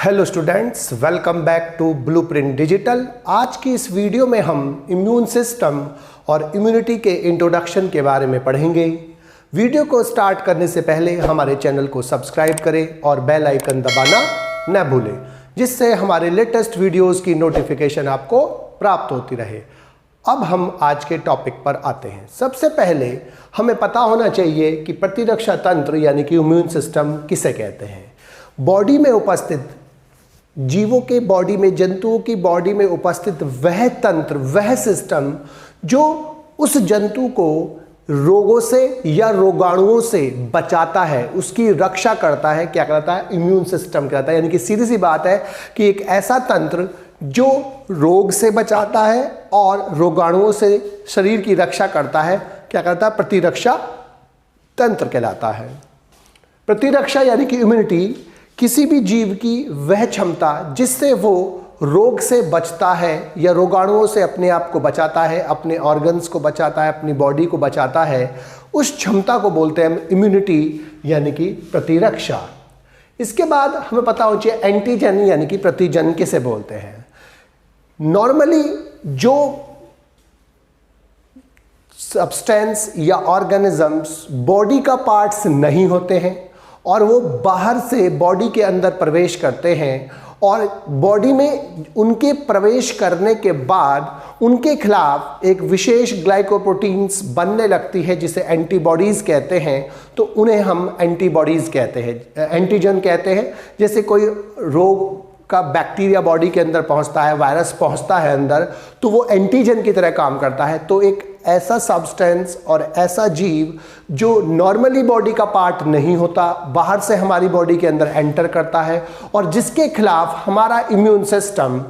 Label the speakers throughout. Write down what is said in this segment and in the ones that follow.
Speaker 1: Hello students, welcome back to Blueprint Digital. आज की इस वीडियो में हम इम्यून सिस्टम और इम्यूनिटी के इंट्रोडक्शन के बारे में पढ़ेंगे। वीडियो को स्टार्ट करने से पहले हमारे चैनल को सब्सक्राइब करें और बेल आइकन दबाना न भूलें, जिससे हमारे लेटेस्ट वीडियोस की नोटिफिकेशन आपको प्राप्त होती रहे। अब हम आज के टॉपिक पर आते हैं। सबसे पहले हमें पता होना चाहिए कि प्रतिरक्षा तंत्र यानी कि इम्यून सिस्टम किसे कहते हैं। बॉडी में उपस्थित जीवों के बॉडी में, जंतुओं की बॉडी में उपस्थित वह तंत्र, वह सिस्टम जो उस जंतु को रोगों से या रोगाणुओं से बचाता है, उसकी रक्षा करता है, क्या कहलाता है? इम्यून सिस्टम कहलाता है। यानी कि सीधी सी बात है कि एक ऐसा तंत्र जो रोग से बचाता है और रोगाणुओं से शरीर की रक्षा करता है, क्या कहता है? प्रतिरक्षा तंत्र कहलाता है। प्रतिरक्षा यानी कि इम्यूनिटी किसी भी जीव की वह क्षमता जिससे वो रोग से बचता है या रोगाणुओं से अपने आप को बचाता है, अपने ऑर्गन्स को बचाता है, अपनी बॉडी को बचाता है, उस क्षमता को बोलते हैं हम इम्यूनिटी यानी कि प्रतिरक्षा। इसके बाद हमें पता होना चाहिए एंटीजन यानी कि प्रतिजन किसे बोलते हैं। नॉर्मली जो सब्सटेंस या ऑर्गेनिजम्स बॉडी का पार्ट्स नहीं होते हैं और वो बाहर से बॉडी के अंदर प्रवेश करते हैं और बॉडी में उनके प्रवेश करने के बाद उनके खिलाफ एक विशेष ग्लाइकोप्रोटीन्स बनने लगती है जिसे एंटीबॉडीज़ कहते हैं, तो उन्हें हम एंटीबॉडीज़ कहते हैं, एंटीजन कहते हैं। जैसे कोई रोग का बैक्टीरिया बॉडी के अंदर पहुंचता है, वायरस पहुंचता है अंदर, तो वो एंटीजन की तरह काम करता है। तो एक ऐसा सब्सटेंस और ऐसा जीव जो नॉर्मली बॉडी का पार्ट नहीं होता, बाहर से हमारी बॉडी के अंदर एंटर करता है और जिसके खिलाफ हमारा इम्यून सिस्टम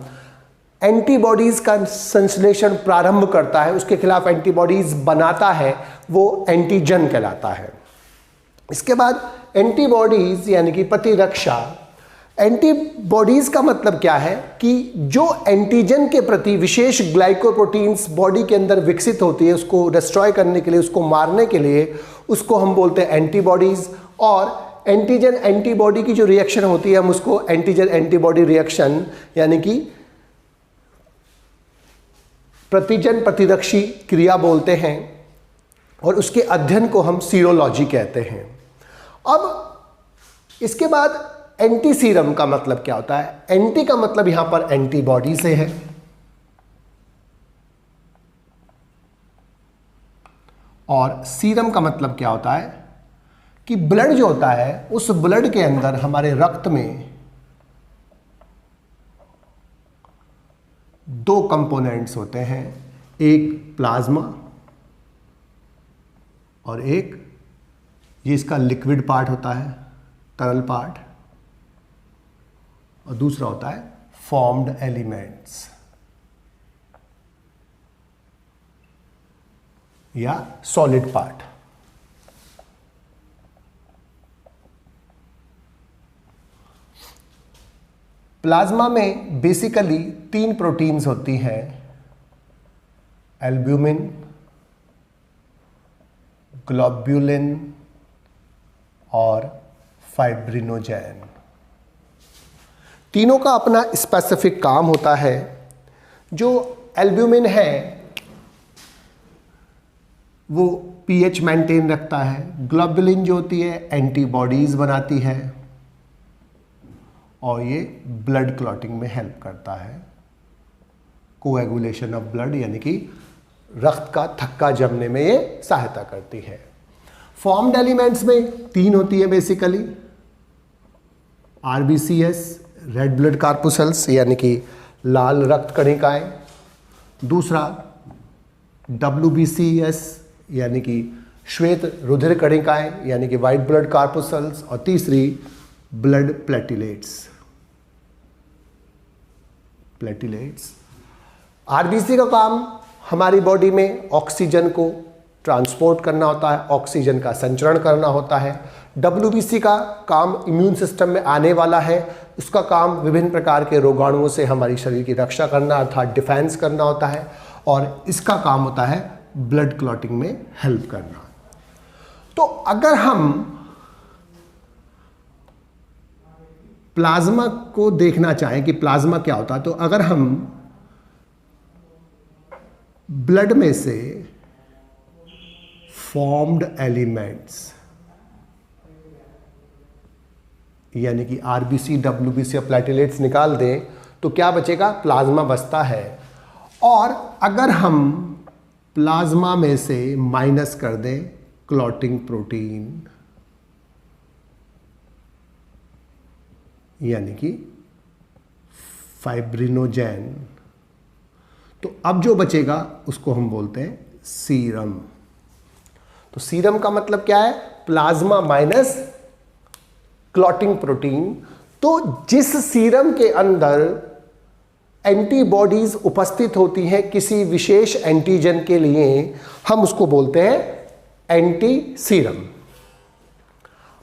Speaker 1: एंटीबॉडीज का संश्लेषण प्रारंभ करता है, उसके खिलाफ एंटीबॉडीज बनाता है, वो एंटीजन कहलाता है। इसके बाद एंटीबॉडीज यानी कि प्रतिरक्षा। एंटीबॉडीज का मतलब क्या है कि जो एंटीजन के प्रति विशेष ग्लाइकोप्रोटीन्स बॉडी के अंदर विकसित होती है, उसको डिस्ट्रॉय करने के लिए, उसको मारने के लिए, उसको हम बोलते हैं एंटीबॉडीज। और एंटीजन एंटीबॉडी की जो रिएक्शन होती है, हम उसको एंटीजन एंटीबॉडी रिएक्शन यानी कि प्रतिजन प्रतिरक्षी क्रिया बोलते हैं और उसके अध्ययन को हम सीरोलॉजी कहते हैं। अब इसके बाद एंटी सीरम का मतलब क्या होता है? एंटी का मतलब यहां पर एंटीबॉडी से है और सीरम का मतलब क्या होता है कि ब्लड जो होता है, उस ब्लड के अंदर हमारे रक्त में दो कंपोनेंट्स होते हैं, एक प्लाज्मा और एक ये इसका लिक्विड पार्ट होता है, तरल पार्ट, और दूसरा होता है फॉर्म्ड एलिमेंट्स या सॉलिड पार्ट। प्लाज्मा में बेसिकली 3 प्रोटीन्स होती हैं, एल्ब्यूमिन, ग्लोब्यूलिन और फाइब्रिनोजेन। तीनों का अपना स्पेसिफिक काम होता है। जो एल्ब्यूमिन है वो पीएच मेंटेन रखता है, ग्लोबुलिन जो होती है एंटीबॉडीज बनाती है और ये ब्लड क्लॉटिंग में हेल्प करता है, कोएगुलेशन ऑफ ब्लड यानी कि रक्त का थक्का जमने में ये सहायता करती है। फॉर्म्ड एलिमेंट्स में 3 होती है बेसिकली, आरबीसीएस रेड ब्लड कार्पुसेल्स यानी कि लाल रक्त कणिकाएं, दूसरा WBCS यानी कि श्वेत रुधिर कणिकाएं यानी कि वाइट ब्लड कार्पुसेल्स, और तीसरी ब्लड प्लेटिलेट्स। आरबीसी का काम हमारी बॉडी में ऑक्सीजन को ट्रांसपोर्ट करना होता है, ऑक्सीजन का संचरण करना होता है। WBC का काम इम्यून सिस्टम में आने वाला है, उसका काम विभिन्न प्रकार के रोगाणुओं से हमारी शरीर की रक्षा करना अर्थात डिफेंस करना होता है, और इसका काम होता है ब्लड क्लॉटिंग में हेल्प करना। तो अगर हम प्लाज्मा को देखना चाहें कि प्लाज्मा क्या होता है, तो अगर हम ब्लड में से फॉर्म्ड एलिमेंट्स यानी कि आरबीसी, डब्ल्यूबीसी या प्लेटलेट्स निकाल दें तो क्या बचेगा? प्लाज्मा बचता है। और अगर हम प्लाज्मा में से माइनस कर दें क्लॉटिंग प्रोटीन यानी कि फाइब्रिनोजेन, तो अब जो बचेगा उसको हम बोलते हैं सीरम। तो सीरम का मतलब क्या है? Plasma minus clotting protein. तो जिस सीरम के अंदर एंटीबॉडीज उपस्थित होती हैं किसी विशेष एंटीजन के लिए, हम उसको बोलते हैं एंटी सीरम।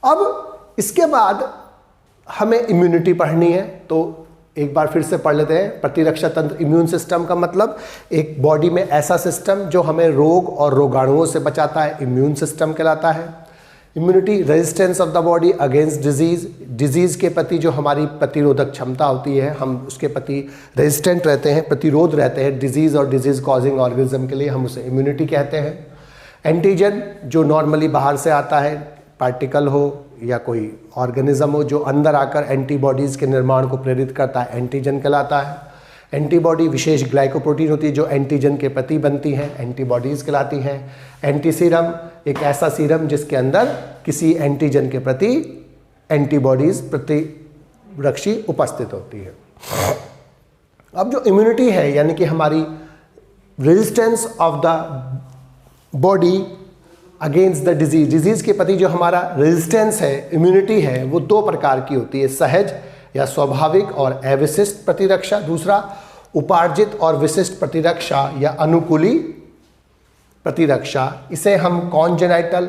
Speaker 1: अब इसके बाद हमें इम्यूनिटी पढ़नी है, तो एक बार फिर से पढ़ लेते हैं। प्रतिरक्षा तंत्र, इम्यून सिस्टम का मतलब एक बॉडी में ऐसा सिस्टम जो हमें रोग और रोगाणुओं से बचाता है, इम्यून सिस्टम कहलाता है। Immunity, resistance of the body against disease, disease के प्रति जो हमारी प्रतिरोधक क्षमता होती है, हम उसके प्रति रेजिस्टेंट रहते हैं, प्रतिरोध रहते हैं डिजीज और डिजीज कॉजिंग ऑर्गेनिज्म के लिए, हम उसे इम्यूनिटी कहते हैं। एंटीजन जो नॉर्मली बाहर से आता है, पार्टिकल हो या कोई ऑर्गेनिज्म हो जो अंदर आकर एंटीबॉडीज़ के निर्माण को प्रेरित करता है, एंटीजन कहलाता है। एंटीबॉडी विशेष ग्लाइकोप्रोटीन होती है जो एंटीजन के प्रति बनती हैं, एंटीबॉडीज़ कहलाती हैं। एंटी सीरम एक ऐसा सीरम जिसके अंदर किसी एंटीजन के प्रति एंटीबॉडीज़ प्रतिरक्षी उपस्थित होती है। अब जो इम्यूनिटी है यानी कि हमारी resistance of the body against the disease, disease के प्रति जो हमारा रेजिस्टेंस है, इम्यूनिटी है, वो दो प्रकार की होती है, सहज या स्वाभाविक और अविशिष्ट प्रतिरक्षा। दूसरा उपार्जित और विशिष्ट प्रतिरक्षा या अनुकूली प्रतिरक्षा। इसे हम कॉन्जेनाइटल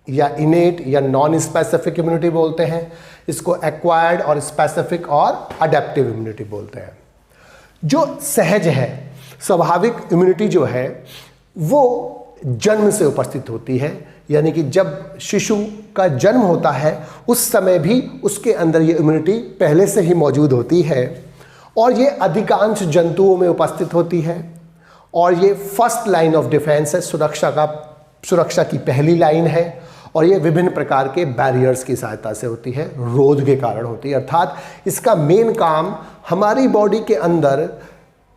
Speaker 1: या इनेट या नॉन स्पेसिफिक इम्यूनिटी बोलते हैं। इसको एक्वायर्ड और स्पेसिफिक और अडेप्टिव इम्यूनिटी बोलते हैं। जो सहज है, स्वाभाविक इम्यूनिटी जो है वो जन्म से उपस्थित होती है, यानी कि जब शिशु का जन्म होता है उस समय भी उसके अंदर ये इम्यूनिटी पहले से ही मौजूद होती है और ये अधिकांश जंतुओं में उपस्थित होती है और ये फर्स्ट लाइन ऑफ डिफेंस है, सुरक्षा की पहली लाइन है और ये विभिन्न प्रकार के बैरियर्स की सहायता से होती है, रोध के कारण होती है। अर्थात इसका मेन काम हमारी बॉडी के अंदर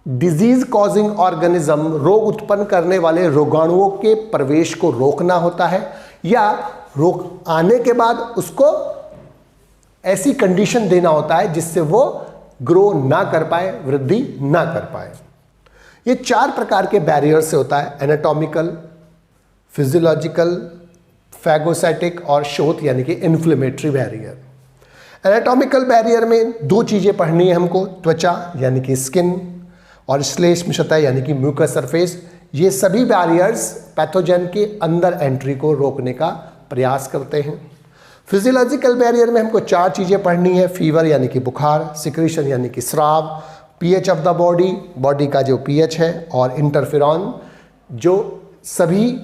Speaker 1: डिजीज कॉजिंग ऑर्गेनिज्म, रोग उत्पन्न करने वाले रोगाणुओं के प्रवेश को रोकना होता है या रोग आने के बाद उसको ऐसी कंडीशन देना होता है जिससे वो ग्रो ना कर पाए, वृद्धि ना कर पाए। ये चार प्रकार के बैरियर से होता है, एनाटॉमिकल, फिजियोलॉजिकल, फैगोसाइटिक और शोथ यानी कि इन्फ्लेमेटरी बैरियर। एनाटॉमिकल बैरियर में दो चीजें पढ़नी है हमको, त्वचा यानी कि स्किन और श्लेष्म सतह यानी कि म्यूकस सरफेस। ये सभी बैरियर्स पैथोजन के अंदर एंट्री को रोकने का प्रयास करते हैं। फिजियोलॉजिकल बैरियर में हमको चार चीज़ें पढ़नी है, फीवर यानी कि बुखार, सिक्रीशन यानी कि स्राव, pH of the body, body का जो पीएच है, और इंटरफेरॉन जो सभी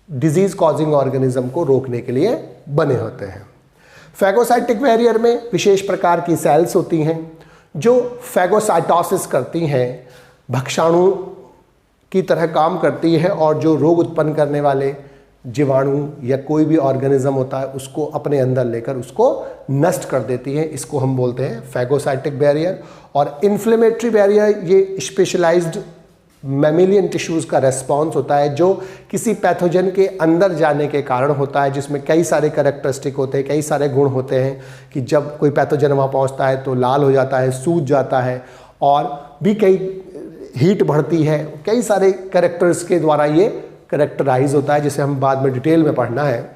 Speaker 1: डिजीज कॉजिंग ऑर्गेनिज्म को रोकने के लिए बने होते हैं। फैगोसाइटिक बैरियर में विशेष प्रकार की सेल्स होती हैं जो फैगोसाइटोसिस करती हैं, भक्षाणु की तरह काम करती है और जो रोग उत्पन्न करने वाले जीवाणु या कोई भी ऑर्गेनिज्म होता है उसको अपने अंदर लेकर उसको नष्ट कर देती है। इसको हम बोलते हैं फैगोसाइटिक बैरियर। और इन्फ्लेमेटरी बैरियर ये स्पेशलाइज्ड मैमिलियन टिश्यूज़ का रेस्पॉन्स होता है जो किसी पैथोजन के अंदर जाने के कारण होता है, जिसमें कई सारे कैरेक्टरिस्टिक होते हैं, कई सारे गुण होते हैं कि जब कोई पैथोजन वहाँ पहुँचता है तो लाल हो जाता है, सूज जाता है और भी कई हीट बढ़ती है, कई सारे कैरेक्टर्स के द्वारा ये कैरेक्टराइज होता है, जिसे हम बाद में डिटेल में पढ़ना है।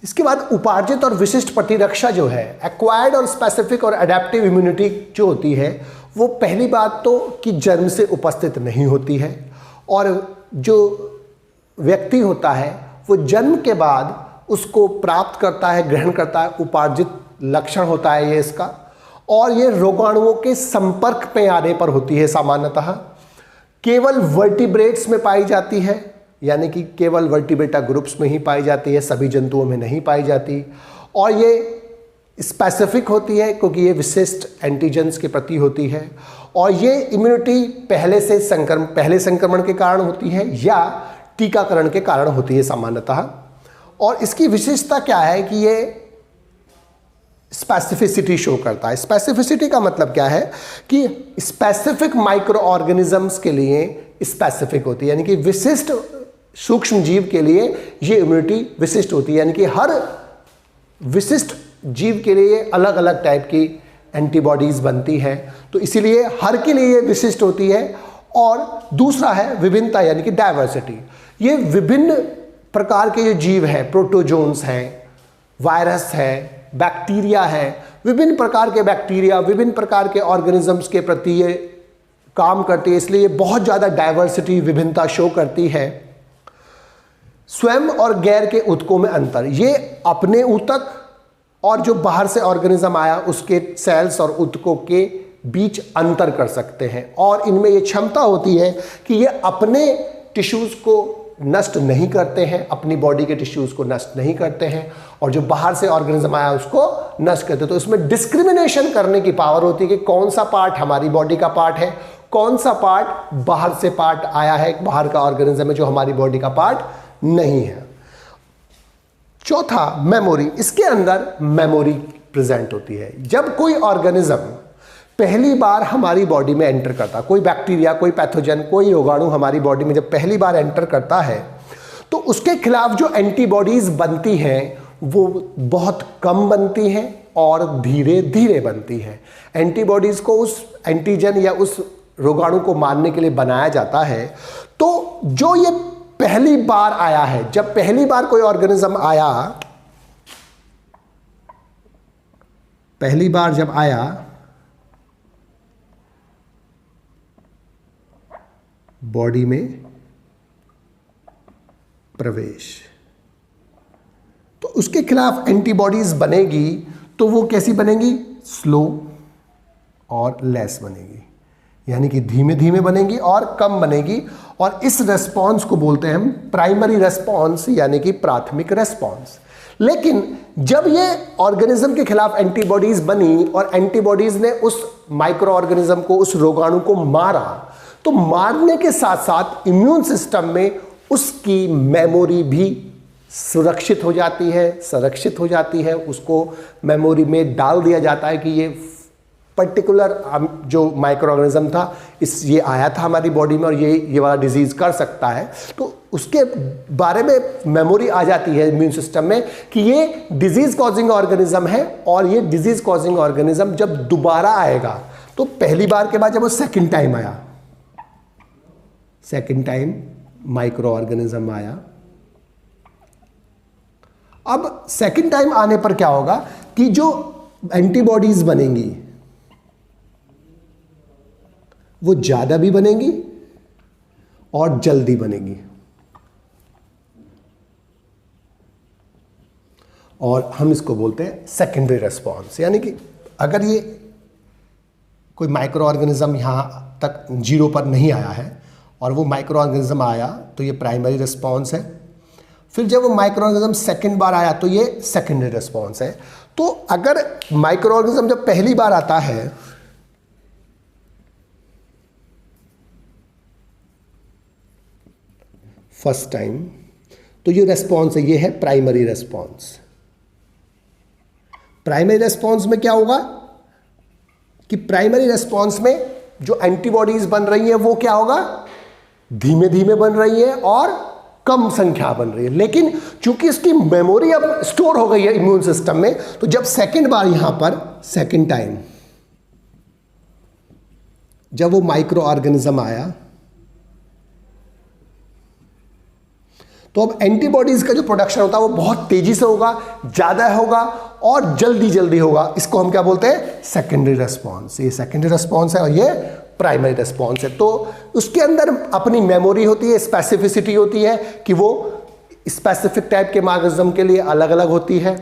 Speaker 1: इसके बाद उपार्जित और विशिष्ट प्रतिरक्षा जो है, एक्वायर्ड और स्पेसिफिक और अडेप्टिव इम्यूनिटी जो होती है, वो पहली बात तो कि जन्म से उपस्थित नहीं होती है और जो व्यक्ति होता है वो जन्म के बाद उसको प्राप्त करता है, ग्रहण करता है, उपार्जित लक्षण होता है ये इसका। और ये रोगाणुओं के संपर्क में आने पर होती है, सामान्यतः केवल वर्टिब्रेट्स में पाई जाती है, यानी कि केवल वर्टिब्रेटा ग्रुप्स में ही पाई जाती है, सभी जंतुओं में नहीं पाई जाती। और ये स्पेसिफिक होती है क्योंकि ये विशिष्ट एंटीजेंस के प्रति होती है, और ये इम्यूनिटी पहले संक्रमण के कारण होती है या टीकाकरण के कारण होती है सामान्यतः। और इसकी विशेषता क्या है कि ये स्पेसिफिसिटी शो करता है। स्पेसिफिसिटी का मतलब क्या है कि स्पेसिफिक माइक्रो ऑर्गेनिजम्स के लिए स्पेसिफिक होती है, यानी कि विशिष्ट सूक्ष्म जीव के लिए ये इम्यूनिटी विशिष्ट होती है, यानी कि हर विशिष्ट जीव के लिए अलग अलग टाइप की एंटीबॉडीज बनती है, तो इसीलिए हर के लिए विशिष्ट होती है। और दूसरा है विभिन्नता, यानी कि डाइवर्सिटी। ये विभिन्न प्रकार के जो जीव हैं, प्रोटोजोन्स हैं, वायरस है, बैक्टीरिया है, विभिन्न प्रकार के बैक्टीरिया, विभिन्न प्रकार के ऑर्गेनिजम्स के प्रति ये काम करती है, इसलिए बहुत ज़्यादा डाइवर्सिटी, विभिन्नता शो करती है। स्वयं और गैर के ऊतकों में अंतर, ये अपने ऊतक और जो बाहर से ऑर्गेनिज्म आया उसके सेल्स और ऊतकों के बीच अंतर कर सकते हैं, और इनमें ये क्षमता होती है कि ये अपने टिश्यूज़ को नष्ट नहीं करते हैं, अपनी बॉडी के टिश्यूज़ को नष्ट नहीं करते हैं, और जो बाहर से ऑर्गेनिज्म आया उसको नष्ट करते हैं। तो इसमें डिस्क्रिमिनेशन करने की पावर होती है कि कौन सा पार्ट हमारी बॉडी का पार्ट है, कौन सा पार्ट बाहर से पार्ट आया है, बाहर का ऑर्गेनिज्म है जो हमारी बॉडी का पार्ट नहीं है। चौथा, मेमोरी। इसके अंदर मेमोरी प्रेजेंट होती है। जब कोई ऑर्गेनिज्म पहली बार हमारी बॉडी में एंटर करता, कोई बैक्टीरिया, कोई पैथोजन, कोई रोगाणु हमारी बॉडी में जब पहली बार एंटर करता है, तो उसके खिलाफ जो एंटीबॉडीज बनती हैं वो बहुत कम बनती हैं और धीरे धीरे बनती हैं। एंटीबॉडीज को उस एंटीजन या उस रोगाणु को मारने के लिए बनाया जाता है। तो जो ये पहली बार आया है, जब पहली बार कोई ऑर्गेनिज्म आया, पहली बार जब आया बॉडी में प्रवेश, तो उसके खिलाफ एंटीबॉडीज बनेगी, तो वो कैसी बनेगी? स्लो और लेस बनेगी, यानी कि धीमे धीमे बनेगी और कम बनेगी। और इस रेस्पॉन्स को बोलते हैं हम प्राइमरी रेस्पॉन्स, यानी कि प्राथमिक रेस्पॉन्स। लेकिन जब ये ऑर्गेनिज्म के खिलाफ एंटीबॉडीज बनी और एंटीबॉडीज ने उस माइक्रो ऑर्गेनिज्म को, उस रोगाणु को मारा, तो मारने के साथ साथ इम्यून सिस्टम में उसकी मेमोरी भी सुरक्षित हो जाती है, संरक्षित हो जाती है। उसको मेमोरी में डाल दिया जाता है कि ये पर्टिकुलर जो माइक्रो ऑर्गेनिज्म था, ये आया था हमारी बॉडी में और ये वाला डिजीज कर सकता है। तो उसके बारे में मेमोरी आ जाती है इम्यून सिस्टम में कि ये डिजीज कॉजिंग ऑर्गेनिज्म है, और ये डिजीज कॉजिंग ऑर्गेनिज्म जब दोबारा आएगा, तो पहली बार के बाद जब वो सेकेंड टाइम आया, सेकेंड टाइम माइक्रो ऑर्गेनिज्म आया, अब सेकेंड टाइम आने पर क्या होगा कि जो एंटीबॉडीज बनेंगी वो ज्यादा भी बनेंगी और जल्दी बनेगी। और हम इसको बोलते हैं सेकेंडरी रेस्पॉन्स, यानी कि अगर ये कोई माइक्रो ऑर्गेनिज्म यहां तक जीरो पर नहीं आया है और वो माइक्रो ऑर्गेनिज्म आया, तो ये प्राइमरी रेस्पॉन्स है। फिर जब वो माइक्रो ऑर्गेनिज्म सेकेंड बार आया, तो ये सेकेंडरी रेस्पॉन्स है। तो अगर माइक्रो ऑर्गेनिज्म जब पहली बार आता है, फर्स्ट टाइम, तो ये रेस्पॉन्स है, ये है प्राइमरी रेस्पॉन्स। प्राइमरी रेस्पॉन्स में क्या होगा कि प्राइमरी रेस्पॉन्स में जो एंटीबॉडीज बन रही है वो क्या होगा? धीमे धीमे बन रही है और कम संख्या बन रही है। लेकिन चूंकि इसकी मेमोरी अब स्टोर हो गई है इम्यून सिस्टम में, तो जब सेकेंड बार यहां पर सेकेंड टाइम जब वो माइक्रो ऑर्गेनिज्म आया, तो अब एंटीबॉडीज का जो प्रोडक्शन होता है वो बहुत तेजी से होगा, ज्यादा होगा और जल्दी जल्दी होगा। इसको हम क्या बोलते हैं? Secondary response. ये सेकेंडरी रेस्पॉन्स है और ये प्राइमरी रेस्पॉन्स है। तो उसके अंदर अपनी मेमोरी होती है, स्पेसिफिसिटी होती है कि वो स्पेसिफिक टाइप के ऑर्गेनिज्म के लिए अलग अलग होती है।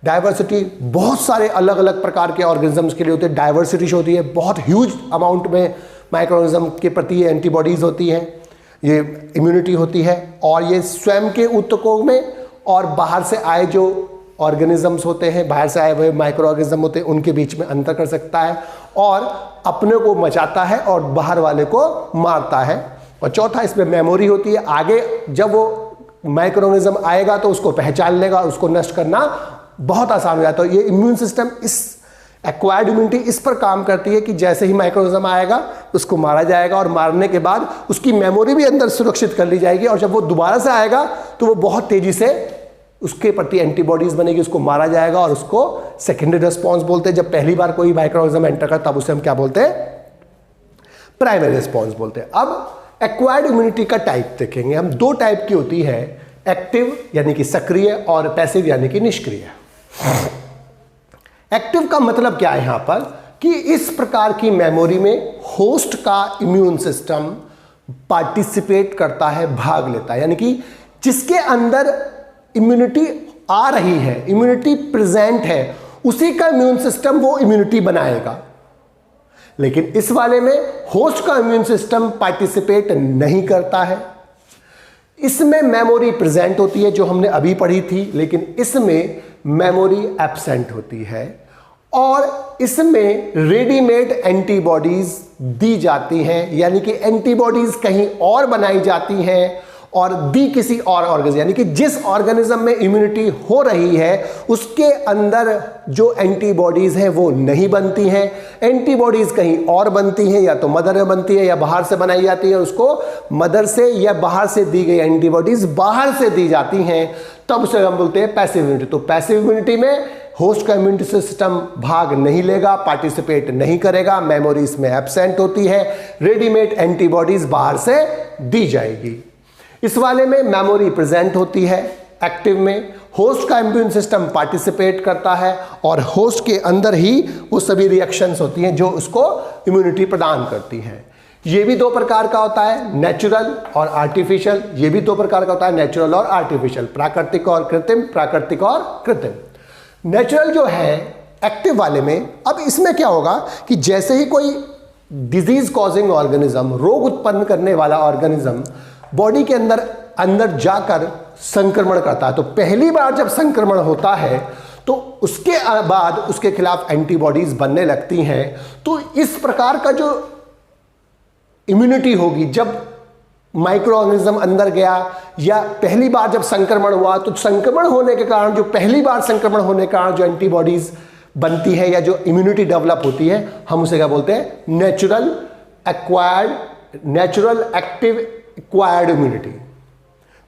Speaker 1: डाइवर्सिटी बहुत सारे अलग अलग प्रकार के ऑर्गेनिजम्स के लिए होती है, डाइवर्सिटी होती है, बहुत ह्यूज अमाउंट में माइक्रो ऑर्गेनिज्म के प्रति एंटीबॉडीज होती हैं, ये इम्यूनिटी होती है। और ये स्वयं के ऊतकों में और बाहर से आए जो ऑर्गेनिजम्स होते हैं, बाहर से आए हुए माइक्रो ऑर्गेनिज्म होते हैं, उनके बीच में अंतर कर सकता है और अपने को बचाता है और बाहर वाले को मारता है। और चौथा, इसमें मेमोरी होती है। आगे जब वो माइक्रो ऑर्गेनिज्म आएगा तो उसको पहचान लेगा और उसको नष्ट करना बहुत आसान हो जाता है। ये इम्यून सिस्टम, इस एक्वायर्ड इम्यूनिटी इस पर काम करती है कि जैसे ही माइक्रोऑर्गेनिज्म आएगा उसको मारा जाएगा और मारने के बाद उसकी मेमोरी भी अंदर सुरक्षित कर ली जाएगी और जब वो दोबारा से आएगा तो वो बहुत तेजी से उसके प्रति एंटीबॉडीज बनेगी, उसको मारा जाएगा और उसको सेकेंडरी रिस्पॉन्स बोलते हैं। जब पहली बार कोई माइक्रोऑर्गेनिज्म एंटर करता तब उसे हम क्या बोलते हैं? प्राइमरी रिस्पॉन्स बोलते हैं। अब एक्वायर्ड इम्यूनिटी का टाइप देखेंगे हम। दो टाइप की होती है, एक्टिव यानी कि सक्रिय और पैसिव यानी कि निष्क्रिय। एक्टिव का मतलब क्या है यहां पर कि इस प्रकार की मेमोरी में होस्ट का इम्यून सिस्टम पार्टिसिपेट करता है, भाग लेता है, यानी कि जिसके अंदर इम्यूनिटी आ रही है, इम्यूनिटी प्रेजेंट है, उसी का इम्यून सिस्टम वो इम्यूनिटी बनाएगा। लेकिन इस वाले में होस्ट का इम्यून सिस्टम पार्टिसिपेट नहीं करता है। इसमें मेमोरी प्रेजेंट होती है जो हमने अभी पढ़ी थी, लेकिन इसमें मेमोरी एब्सेंट होती है और इसमें रेडीमेड एंटीबॉडीज दी जाती हैं, यानी कि एंटीबॉडीज कहीं और बनाई जाती हैं और दी किसी और ऑर्गेनिज्म, यानी कि जिस ऑर्गेनिज्म में इम्यूनिटी हो रही है उसके अंदर जो एंटीबॉडीज हैं वो नहीं बनती हैं। एंटीबॉडीज कहीं और बनती हैं, या तो मदर में बनती है या बाहर से बनाई जाती है। उसको मदर से या बाहर से दी गई एंटीबॉडीज बाहर से दी जाती हैं, तब उसे हम बोलते हैं पैसिव इम्यूनिटी। तो पैसिव इम्यूनिटी में होस्ट का इम्यूनिटी सिस्टम भाग नहीं लेगा, पार्टिसिपेट नहीं करेगा, मेमोरी इसमें एब्सेंट होती है, रेडीमेड एंटीबॉडीज बाहर से दी जाएगी। इस वाले में मेमोरी प्रेजेंट होती है, एक्टिव में होस्ट का इम्यून सिस्टम पार्टिसिपेट करता है और होस्ट के अंदर ही वो सभी रिएक्शंस होती हैं जो उसको इम्यूनिटी प्रदान करती हैं। ये भी दो प्रकार का होता है, नेचुरल और आर्टिफिशियल। ये भी दो प्रकार का होता है, नेचुरल और आर्टिफिशियल, प्राकृतिक और कृत्रिम, प्राकृतिक और कृत्रिम। नेचुरल जो है एक्टिव वाले में, अब इसमें क्या होगा कि जैसे ही कोई डिजीज कॉजिंग ऑर्गेनिज्म, रोग उत्पन्न करने वाला ऑर्गेनिज्म बॉडी के अंदर जाकर संक्रमण करता है, तो पहली बार जब संक्रमण होता है तो उसके बाद उसके खिलाफ एंटीबॉडीज बनने लगती हैं। तो इस प्रकार का जो इम्यूनिटी होगी, जब माइक्रो ऑर्गेनिज्म अंदर गया या पहली बार जब संक्रमण हुआ, तो संक्रमण होने के कारण, जो पहली बार संक्रमण होने के कारण जो एंटीबॉडीज बनती है या जो इम्यूनिटी डेवलप होती है, हम उसे क्या बोलते हैं? Natural active acquired immunity.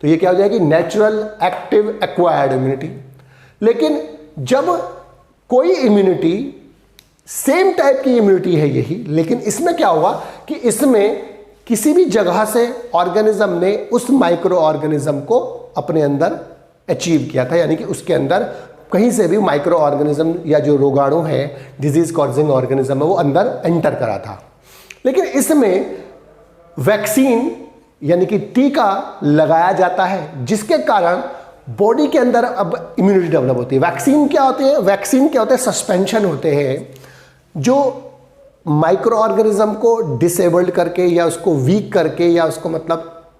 Speaker 1: तो ये क्या हो जाएगी? Natural active acquired immunity. लेकिन जब कोई इम्यूनिटी, सेम टाइप की इम्यूनिटी है यही, लेकिन इसमें क्या होगा कि इसमें किसी भी जगह से ऑर्गेनिज्म ने उस माइक्रो ऑर्गेनिज्म को अपने अंदर अचीव किया था, यानी कि उसके अंदर कहीं से भी माइक्रो ऑर्गेनिज्म या जो रोगाणु है, डिजीज कॉजिंग ऑर्गेनिज्म है, वो अंदर एंटर करा था। लेकिन इसमें वैक्सीन यानी कि टीका लगाया जाता है, जिसके कारण बॉडी के अंदर अब इम्यूनिटी डेवलप होती है। वैक्सीन क्या होते हैं? वैक्सीन क्या होते हैं? सस्पेंशन होते हैं जो माइक्रो ऑर्गेनिज्म को डिसेबल्ड करके या उसको वीक करके या उसको मतलब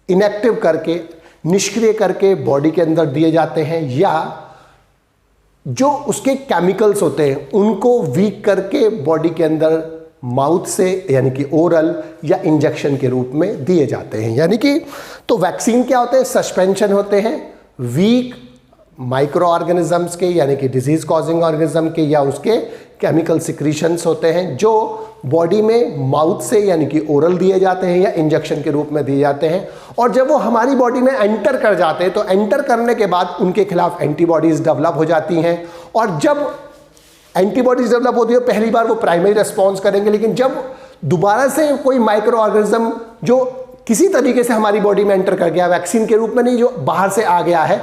Speaker 1: इनएक्टिव करके, निष्क्रिय करके बॉडी के अंदर दिए जाते हैं, या जो उसके केमिकल्स होते हैं उनको वीक करके बॉडी के अंदर माउथ से यानी कि ओरल या इंजेक्शन के रूप में दिए जाते हैं। यानी कि तो वैक्सीन क्या होते हैं? सस्पेंशन होते हैं वीक माइक्रो ऑर्गेनिजम्स के, यानी कि डिजीज कॉजिंग ऑर्गेनिज्म के, या उसके केमिकल सिक्रीशंस होते हैं जो बॉडी में माउथ से यानी कि ओरल दिए जाते हैं या इंजेक्शन के रूप में दिए जाते हैं। और जब वो हमारी बॉडी में एंटर कर जाते हैं तो एंटर करने के बाद उनके खिलाफ एंटीबॉडीज डेवलप हो जाती हैं, और जब एंटीबॉडीज डेवलप होती है पहली बार वो प्राइमरी रेस्पॉन्स करेंगे, लेकिन जब दोबारा से कोई माइक्रो ऑर्गेनिज्म जो किसी तरीके से हमारी बॉडी में एंटर कर गया, वैक्सीन के रूप में नहीं, जो बाहर से आ गया है,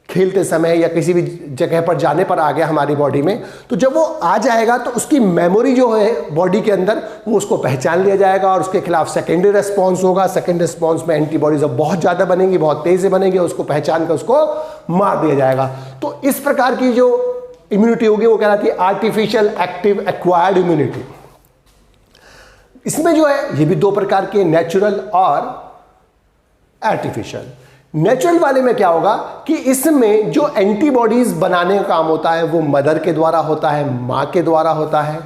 Speaker 1: खेलते समय या किसी भी जगह पर जाने पर आ गया हमारी बॉडी में, तो जब वो आ जाएगा तो उसकी मेमोरी जो है बॉडी के अंदर, वो उसको पहचान लिया जाएगा और उसके खिलाफ सेकेंडरी रेस्पॉन्स होगा। सेकेंडरी रेस्पॉन्स में एंटीबॉडीज अब बहुत ज़्यादा बनेंगी, बहुत तेज़ से बनेंगी, उसको पहचान कर उसको मार दिया जाएगा। तो इस प्रकार की जो इम्यूनिटी होगी वो कहलाती है आर्टिफिशियल एक्टिव एक्वायर्ड इम्यूनिटी। इसमें जो है ये भी दो प्रकार के, नेचुरल और आर्टिफिशियल। नेचुरल वाले में क्या होगा कि इसमें जो एंटीबॉडीज बनाने का काम होता है वो मदर के द्वारा होता है, माँ के द्वारा होता है,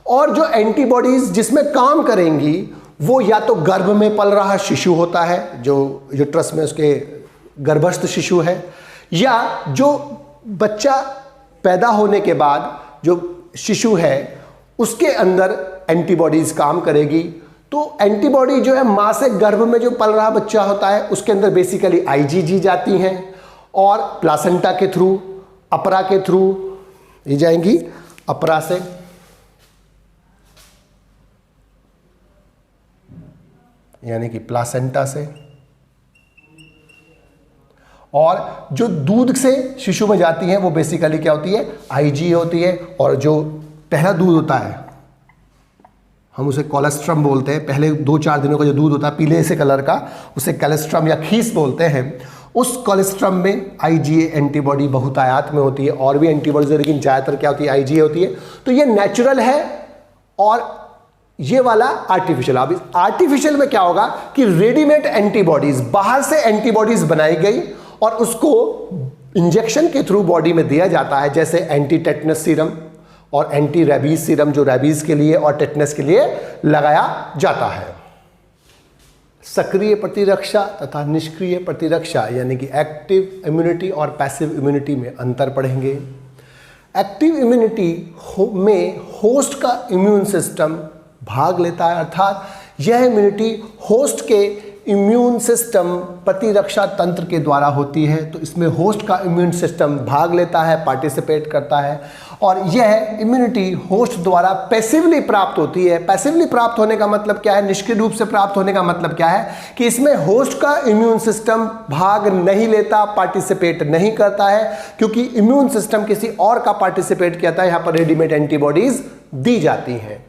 Speaker 1: और जो एंटीबॉडीज जिसमें काम करेंगी वो या तो गर्भ में पल रहा शिशु होता है, जो यूट्रस में उसके गर्भस्थ शिशु है, या जो बच्चा पैदा होने के बाद जो शिशु है उसके अंदर एंटीबॉडीज काम करेगी। तो एंटीबॉडी जो है मां से गर्भ में जो पल रहा बच्चा होता है उसके अंदर बेसिकली आईजीजी जाती हैं और प्लासेंटा के थ्रू, अपरा के थ्रू ये जाएंगी, अपरा से यानी कि प्लासेंटा से, और जो दूध से शिशु में जाती हैं वो बेसिकली क्या होती है, आईजी होती है। और जो पहला दूध होता है हम उसे कोलेस्ट्रम बोलते हैं, पहले 2-4 दिनों का जो दूध होता है पीले से कलर का उसे कोलेस्ट्रम या खीस बोलते हैं। उस कोलेस्ट्रम में आईजीए एंटीबॉडी बहुतायत में होती है, और भी एंटीबॉडीज, लेकिन ज़्यादातर क्या होती है, आईजीए होती है। तो ये नेचुरल है और ये वाला आर्टिफिशियल। अब इस आर्टिफिशियल में क्या होगा कि रेडीमेड एंटीबॉडीज, बाहर से एंटीबॉडीज बनाई गई और उसको इंजेक्शन के थ्रू बॉडी में दिया जाता है, जैसे एंटी टेटनस सीरम और एंटी रेबीज सीरम जो रेबीज के लिए और टेटनस के लिए लगाया जाता है। सक्रिय प्रतिरक्षा तथा निष्क्रिय प्रतिरक्षा यानी कि एक्टिव इम्यूनिटी और पैसिव इम्यूनिटी में अंतर पढ़ेंगे। एक्टिव इम्यूनिटी में होस्ट का इम्यून सिस्टम भाग लेता है, अर्थात यह इम्यूनिटी होस्ट के इम्यून सिस्टम प्रतिरक्षा तंत्र के द्वारा होती है। तो इसमें होस्ट का इम्यून सिस्टम भाग लेता है, पार्टिसिपेट करता है, और यह इम्यूनिटी होस्ट द्वारा पैसिवली प्राप्त होती है। पैसिवली प्राप्त होने का मतलब क्या है, निष्क्रिय रूप से प्राप्त होने का मतलब क्या है कि इसमें होस्ट का इम्यून सिस्टम भाग नहीं लेता, पार्टिसिपेट नहीं करता है, क्योंकि इम्यून सिस्टम किसी और का पार्टिसिपेट किया था। यहां पर रेडीमेड एंटीबॉडीज दी जाती हैं।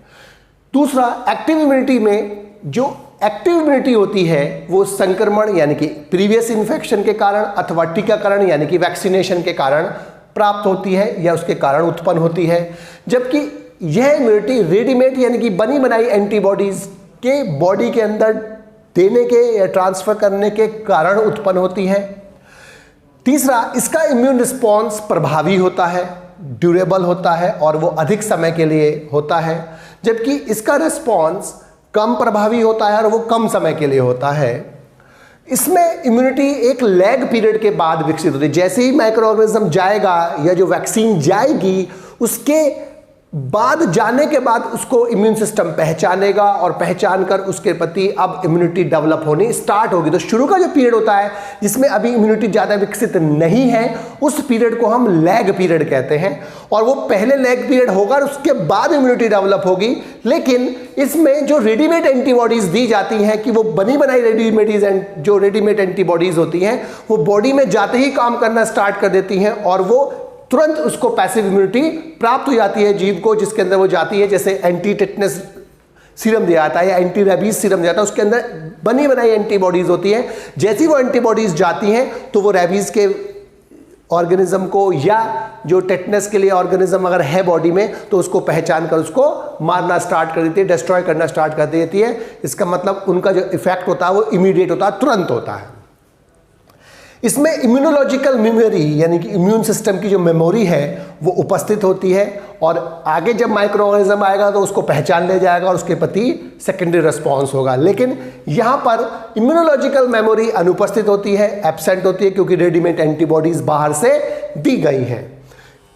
Speaker 1: दूसरा, एक्टिव इम्यूनिटी में जो एक्टिव इम्यूनिटी होती है वो संक्रमण यानी कि प्रीवियस इन्फेक्शन के कारण अथवा टीकाकरण यानी कि वैक्सीनेशन के कारण प्राप्त होती है या उसके कारण उत्पन्न होती है, जबकि यह इम्यूनिटी रेडीमेड यानी कि बनी बनाई एंटीबॉडीज के बॉडी के अंदर देने के या ट्रांसफर करने के कारण उत्पन्न होती है। तीसरा, इसका इम्यून रिस्पॉन्स प्रभावी होता है, ड्यूरेबल होता है और वो अधिक समय के लिए होता है, जबकि इसका रिस्पॉन्स कम प्रभावी होता है और वो कम समय के लिए होता है। इसमें इम्यूनिटी एक लैग पीरियड के बाद विकसित होती है। जैसे ही माइक्रो ऑर्गेनिज्म जाएगा या जो वैक्सीन जाएगी उसके बाद जाने के बाद उसको इम्यून सिस्टम पहचानेगा और पहचान कर उसके प्रति अब इम्यूनिटी डेवलप होनी स्टार्ट होगी। तो शुरू का जो पीरियड होता है जिसमें अभी इम्यूनिटी ज़्यादा विकसित नहीं है उस पीरियड को हम लैग पीरियड कहते हैं, और वो पहले लैग पीरियड होगा और उसके बाद इम्यूनिटी डेवलप होगी। लेकिन इसमें जो रेडीमेड एंटीबॉडीज दी जाती हैं कि वो बनी बनाई रेडीमेड एंटीबॉडीज होती हैं वो बॉडी में जाते ही काम करना स्टार्ट कर देती हैं और वो तुरंत उसको पैसिव इम्यूनिटी प्राप्त हो जाती है जीव को, जिसके अंदर वो जाती है। जैसे एंटी टेटनस सीरम दिया जाता है या एंटी रेबीज सीरम दिया जाता है, उसके अंदर बनी बनाई एंटीबॉडीज होती हैं। जैसी वो एंटीबॉडीज जाती हैं तो वो रेबीज के ऑर्गेनिज्म को या जो टेटनस के लिए ऑर्गेनिज्म अगर है बॉडी में तो उसको पहचान कर उसको मारना स्टार्ट कर देती है, डिस्ट्रॉय करना स्टार्ट कर देती है। इसका मतलब उनका जो इफेक्ट होता है वो इमीडिएट होता है, तुरंत होता है। इसमें इम्यूनोलॉजिकल मेमोरी यानी कि इम्यून सिस्टम की जो मेमोरी है वो उपस्थित होती है और आगे जब माइक्रो ऑर्गेनिज्म आएगा तो उसको पहचान ले जाएगा और उसके प्रति सेकेंडरी रिस्पॉन्स होगा। लेकिन यहाँ पर इम्यूनोलॉजिकल मेमोरी अनुपस्थित होती है, एब्सेंट होती है, क्योंकि रेडीमेड एंटीबॉडीज बाहर से दी गई हैं।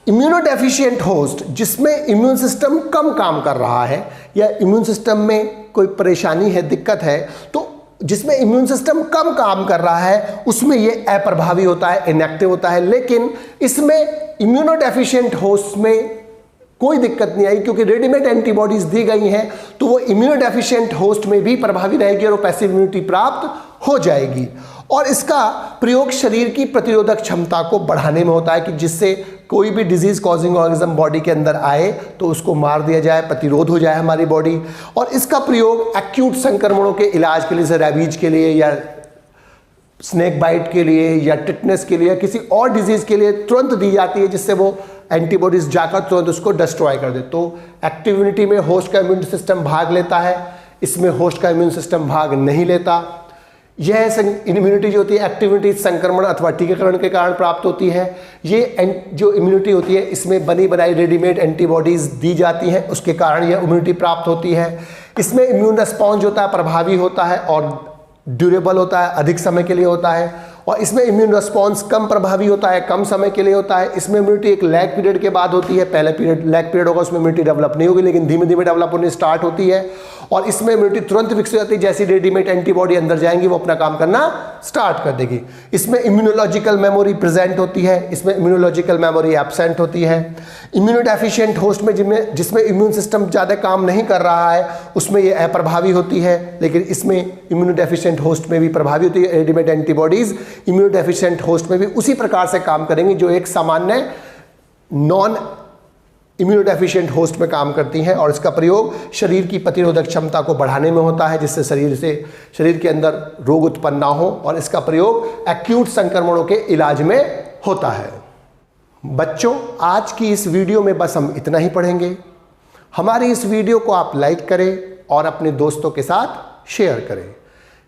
Speaker 1: इम्यूनोडेफिशिएंट होस्ट जिसमें इम्यून सिस्टम कम काम कर रहा है या इम्यून सिस्टम में कोई परेशानी है, दिक्कत है, तो जिसमें इम्यून सिस्टम कम काम कर रहा है उसमें ये अप्रभावी होता है, इनएक्टिव होता है। लेकिन इसमें इम्यूनोडेफिशिएंट होस्ट में कोई दिक्कत नहीं आई, क्योंकि रेडीमेड एंटीबॉडीज दी गई हैं तो वो इम्यूनोडेफिशिएंट होस्ट में भी प्रभावी रहेगी और वो पैसिव इम्यूनिटी प्राप्त हो जाएगी। और इसका प्रयोग शरीर की प्रतिरोधक क्षमता को बढ़ाने में होता है कि जिससे कोई भी डिजीज कॉजिंग ऑर्गेनिज्म बॉडी के अंदर आए तो उसको मार दिया जाए, प्रतिरोध हो जाए हमारी बॉडी। और इसका प्रयोग एक्यूट संक्रमणों के इलाज के लिए, जैसे रेबीज के लिए या स्नेक बाइट के लिए या टिटनेस के लिए या किसी और डिजीज के लिए तुरंत दी जाती है, जिससे वो एंटीबॉडीज जाकर तुरंत उसको डिस्ट्रॉय कर दे। तो एक्टिव इम्यूनिटी में होस्ट का इम्यून सिस्टम भाग लेता है, इसमें होस्ट का इम्यून सिस्टम भाग नहीं लेता। यह इम्यूनिटी जो होती है एक्टिविटी संक्रमण अथवा टीकाकरण के कारण प्राप्त होती है। ये जो इम्यूनिटी होती है इसमें बनी बनाई रेडीमेड एंटीबॉडीज दी जाती हैं, उसके कारण यह इम्यूनिटी प्राप्त होती है। इसमें इम्यून रिस्पॉन्स होता है प्रभावी होता है और ड्यूरेबल होता है, अधिक समय के लिए होता है। और इसमें इम्यून रिस्पॉन्स कम प्रभावी होता है, कम समय के लिए होता है। इसमें इम्यूनिटी एक लैग पीरियड के बाद होती है। पहले पीरियड लैग पीरियड होगा, उसमें इम्यूनिटी डेवलप नहीं होगी, लेकिन धीमे धीमे डेवलप होने स्टार्ट होती है। और इसमें इम्यूनिटी तुरंत विकसित होती है, जैसी रेडीमेड एंटीबॉडी अंदर जाएंगी वो अपना काम करना स्टार्ट कर देगी। इसमें इम्यूनोलॉजिकल मेमोरी प्रेजेंट होती है, इसमें इम्यूनोलॉजिकल मेमोरी एब्सेंट होती है। इम्यूनोडेफिशिएंट होस्ट में जिसमें इम्यून सिस्टम ज़्यादा काम नहीं कर रहा है उसमें ये अप्रभावी होती है, लेकिन इसमें इम्यूनोडेफिशिएंट होस्ट में भी प्रभावी होती है। रेडीमेड एंटीबॉडीज इम्यूनोडेफिशिएंट होस्ट में भी उसी प्रकार से काम करेंगी जो एक सामान्य नॉन इम्यूनोडेफिशिएंट होस्ट में काम करती हैं। और इसका प्रयोग शरीर की प्रतिरोधक क्षमता को बढ़ाने में होता है, जिससे शरीर के अंदर रोग उत्पन्न ना हो। और इसका प्रयोग एक्यूट संक्रमणों के इलाज में होता है। बच्चों, आज की इस वीडियो में बस हम इतना ही पढ़ेंगे। हमारी इस वीडियो को आप लाइक करें और अपने दोस्तों के साथ शेयर करें।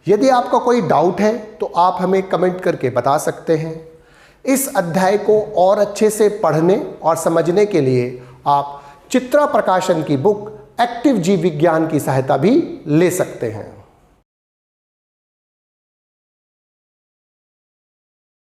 Speaker 1: यदि आपका कोई डाउट है तो आप हमें कमेंट करके बता सकते हैं। इस अध्याय को और अच्छे से पढ़ने और समझने के लिए आप चित्रा प्रकाशन की बुक एक्टिव जीव विज्ञान की सहायता भी ले सकते हैं।